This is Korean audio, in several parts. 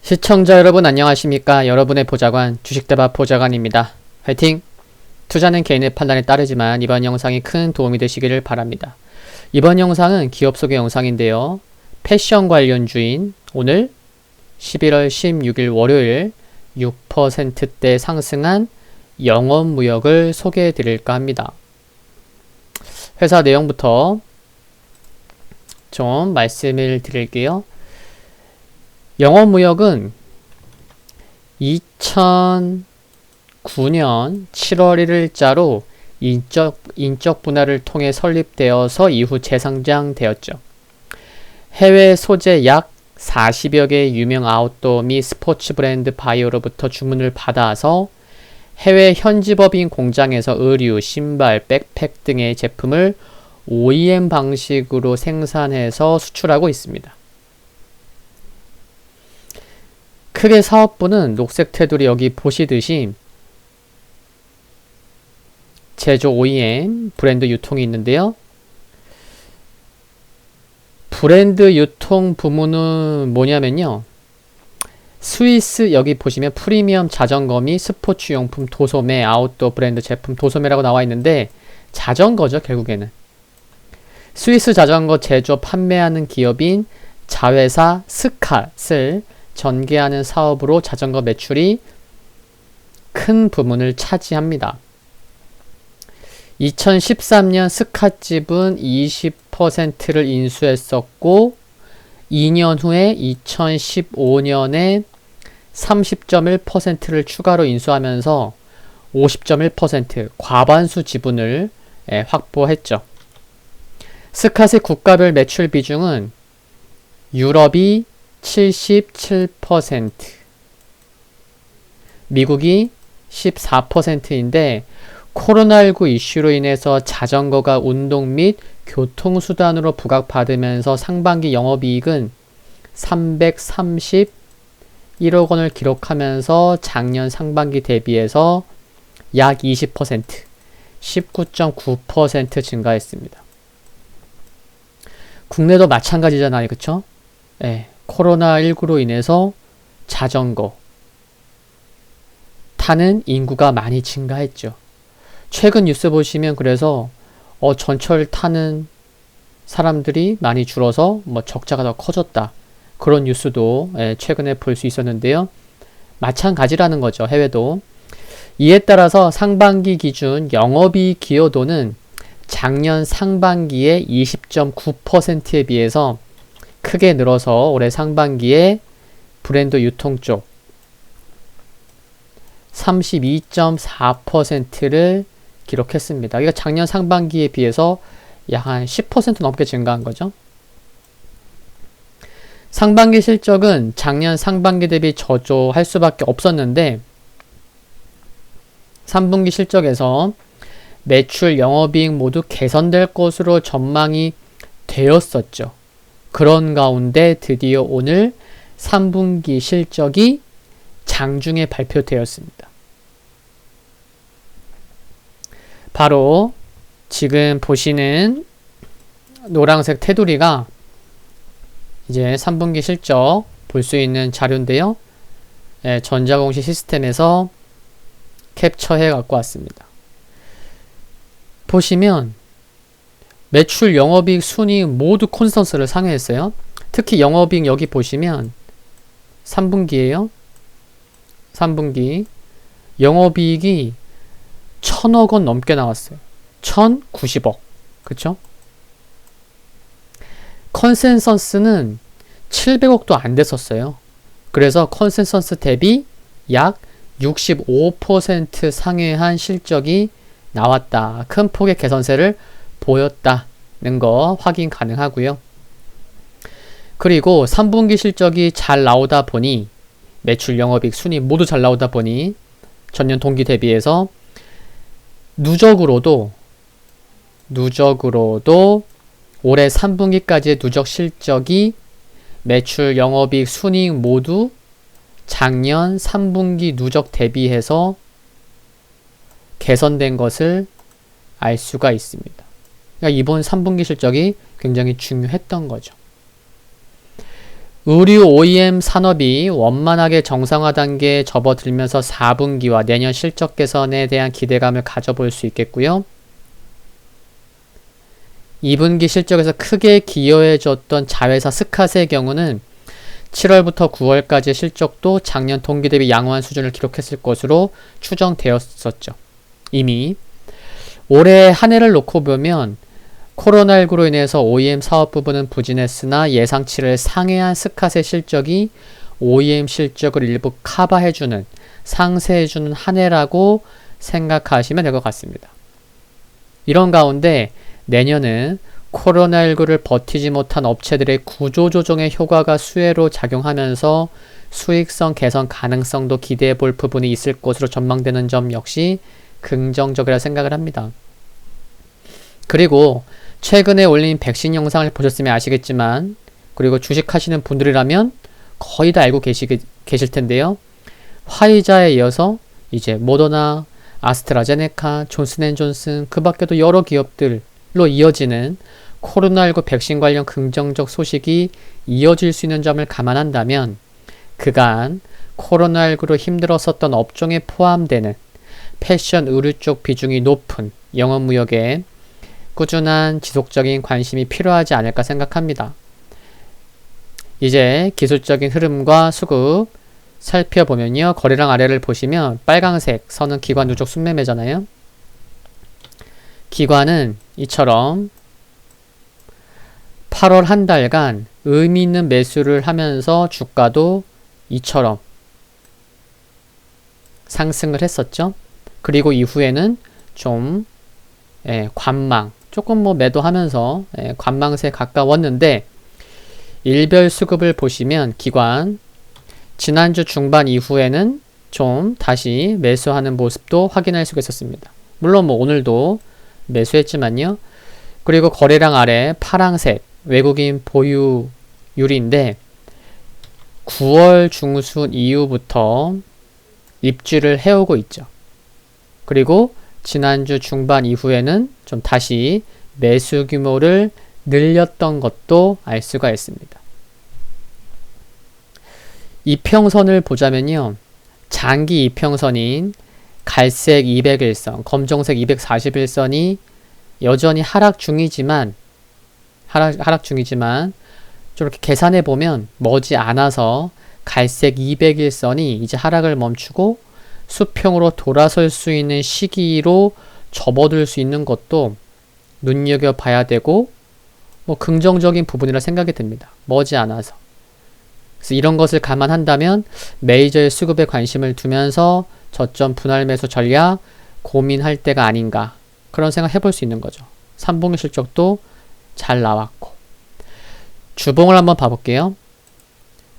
시청자 여러분 안녕하십니까? 여러분의 보좌관 주식대박 보좌관입니다. 화이팅! 투자는 개인의 판단에 따르지만 이번 영상이 큰 도움이 되시기를 바랍니다. 이번 영상은 기업 소개 영상인데요. 패션 관련주인 오늘 11월 16일 월요일 6%대 상승한 영업무역을 소개해 드릴까 합니다. 회사 내용부터 좀 말씀을 드릴게요. 영업무역은 2009년 7월 1일자로 인적 분할을 통해 설립되어서 이후 재상장되었죠. 해외 소재 약 40여 개의 유명 아웃도어 및 스포츠 브랜드 바이어로부터 주문을 받아서 해외 현지법인 공장에서 의류, 신발, 백팩 등의 제품을 OEM 방식으로 생산해서 수출하고 있습니다. 크게 사업부는 녹색 테두리 여기 보시듯이 제조 OEM, 브랜드 유통이 있는데요. 브랜드 유통 부문은 뭐냐면요. 스위스 여기 보시면 프리미엄 자전거 및 스포츠 용품 도소매, 아웃도어 브랜드 제품 도소매라고 나와 있는데 자전거죠, 결국에는. 스위스 자전거 제조 판매하는 기업인 자회사 스캇을 전개하는 사업으로 자전거 매출이 큰 부문을 차지합니다. 2013년 스캇집은 20%를 인수했었고 2년 후에 2015년에 30.1%를 추가로 인수하면서 50.1% 과반수 지분을 확보했죠. 스캇의 국가별 매출 비중은 유럽이 77%, 미국이 14%인데 코로나19 이슈로 인해서 자전거가 운동 및 교통수단으로 부각받으면서 상반기 영업이익은 331억 원을 기록하면서 작년 상반기 대비해서 약 20%, 19.9% 증가했습니다. 국내도 마찬가지잖아요. 그쵸? 네. 코로나19로 인해서 자전거 타는 인구가 많이 증가했죠. 최근 뉴스 보시면 그래서 전철 타는 사람들이 많이 줄어서 적자가 더 커졌다. 그런 뉴스도 최근에 볼 수 있었는데요. 마찬가지라는 거죠. 해외도. 이에 따라서 상반기 기준 영업이익 기여도는 작년 상반기의 20.9%에 비해서 크게 늘어서 올해 상반기에 브랜드 유통 쪽 32.4%를 기록했습니다. 이거 작년 상반기에 비해서 약 한 10% 넘게 증가한 거죠. 상반기 실적은 작년 상반기 대비 저조할 수밖에 없었는데 3분기 실적에서 매출, 영업이익 모두 개선될 것으로 전망이 되었었죠. 그런 가운데 드디어 오늘 3분기 실적이 장중에 발표되었습니다. 바로 지금 보시는 노란색 테두리가 이제 3분기 실적 볼 수 있는 자료인데요. 전자공시 시스템에서 캡처해 갖고 왔습니다. 보시면 매출, 영업이익, 순이익 모두 콘스턴스를 상회했어요. 특히 영업이익 여기 보시면 3분기에요. 3분기 영업이익이 1000억 원 넘게 나왔어요. 1090억. 그쵸? 컨센서스는 700억도 안 됐었어요. 그래서 컨센서스 대비 약 65% 상회한 실적이 나왔다. 큰 폭의 개선세를 보였다는 거 확인 가능하고요. 그리고 3분기 실적이 잘 나오다 보니 매출, 영업이익, 순이익 모두 잘 나오다 보니 전년 동기 대비해서 누적으로도 올해 3분기까지의 누적 실적이 매출, 영업이익, 순이익 모두 작년 3분기 누적 대비해서 개선된 것을 알 수가 있습니다. 그러니까 이번 3분기 실적이 굉장히 중요했던 거죠. 의류 OEM 산업이 원만하게 정상화 단계에 접어들면서 4분기와 내년 실적 개선에 대한 기대감을 가져볼 수 있겠고요. 2분기 실적에서 크게 기여해줬던 자회사 스캇의 경우는 7월부터 9월까지의 실적도 작년 동기 대비 양호한 수준을 기록했을 것으로 추정되었었죠. 이미 올해 한 해를 놓고 보면 코로나19로 인해서 OEM 사업 부분은 부진했으나 예상치를 상회한 스캇의 실적이 OEM 실적을 일부 커버해주는, 상쇄해주는 한 해라고 생각하시면 될 것 같습니다. 이런 가운데 내년은 코로나19를 버티지 못한 업체들의 구조조정의 효과가 수혜로 작용하면서 수익성 개선 가능성도 기대해 볼 부분이 있을 것으로 전망되는 점 역시 긍정적이라 생각을 합니다. 그리고 최근에 올린 백신 영상을 보셨으면 아시겠지만, 그리고 주식하시는 분들이라면 거의 다 알고 계실 텐데요. 화이자에 이어서 이제 모더나, 아스트라제네카, 존슨앤존슨, 그 밖에도 여러 기업들로 이어지는 코로나19 백신 관련 긍정적 소식이 이어질 수 있는 점을 감안한다면 그간 코로나19로 힘들었었던 업종에 포함되는 패션, 의류 쪽 비중이 높은 영업무역에 꾸준한 지속적인 관심이 필요하지 않을까 생각합니다. 이제 기술적인 흐름과 수급 살펴보면요. 거래량 아래를 보시면 빨강색 선은 기관 누적 순매매잖아요. 기관은 이처럼 8월 한 달간 의미 있는 매수를 하면서 주가도 이처럼 상승을 했었죠. 그리고 이후에는 좀 관망, 조금 매도하면서 관망세에 가까웠는데 일별 수급을 보시면 기관 지난주 중반 이후에는 좀 다시 매수하는 모습도 확인할 수가 있었습니다. 물론 오늘도 매수했지만요. 그리고 거래량 아래 파랑색 외국인 보유율인데 9월 중순 이후부터 입지를 해오고 있죠. 그리고 지난주 중반 이후에는 좀 다시 매수 규모를 늘렸던 것도 알 수가 있습니다. 이평선을 보자면요. 장기 이평선인 갈색 201선, 검정색 241선이 여전히 하락 중이지만 저렇게 계산해 보면 머지 않아서 갈색 201선이 이제 하락을 멈추고 수평으로 돌아설 수 있는 시기로 접어들 수 있는 것도 눈여겨봐야 되고 긍정적인 부분이라 생각이 듭니다. 머지 않아서. 그래서 이런 것을 감안한다면 메이저의 수급에 관심을 두면서 저점 분할 매수 전략 고민할 때가 아닌가, 그런 생각 해볼 수 있는 거죠. 3분기 실적도 잘 나왔고. 주봉을 한번 봐볼게요.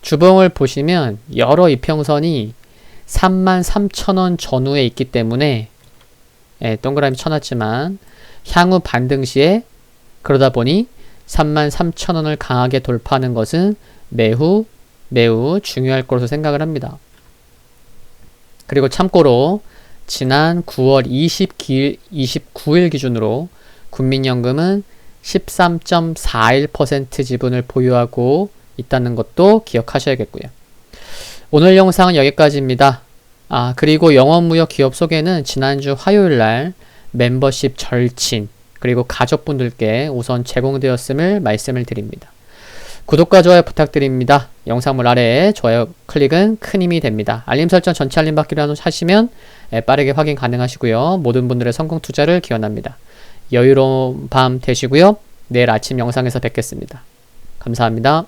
주봉을 보시면 여러 이평선이 33,000원 전후에 있기 때문에 동그라미 쳐놨지만 향후 반등 시에 그러다 보니 33,000원을 강하게 돌파하는 것은 매우 중요할 것으로 생각을 합니다. 그리고 참고로 지난 9월 29일 기준으로 국민연금은 13.41% 지분을 보유하고 있다는 것도 기억하셔야겠고요. 오늘 영상은 여기까지입니다. 그리고 영업무역 기업 소개는 지난주 화요일날 멤버십 절친 그리고 가족분들께 우선 제공되었음을 말씀을 드립니다. 구독과 좋아요 부탁드립니다. 영상물 아래에 좋아요 클릭은 큰 힘이 됩니다. 알림 설정 전체 알림 받기로 하시면 빠르게 확인 가능하시고요. 모든 분들의 성공 투자를 기원합니다. 여유로운 밤 되시고요. 내일 아침 영상에서 뵙겠습니다. 감사합니다.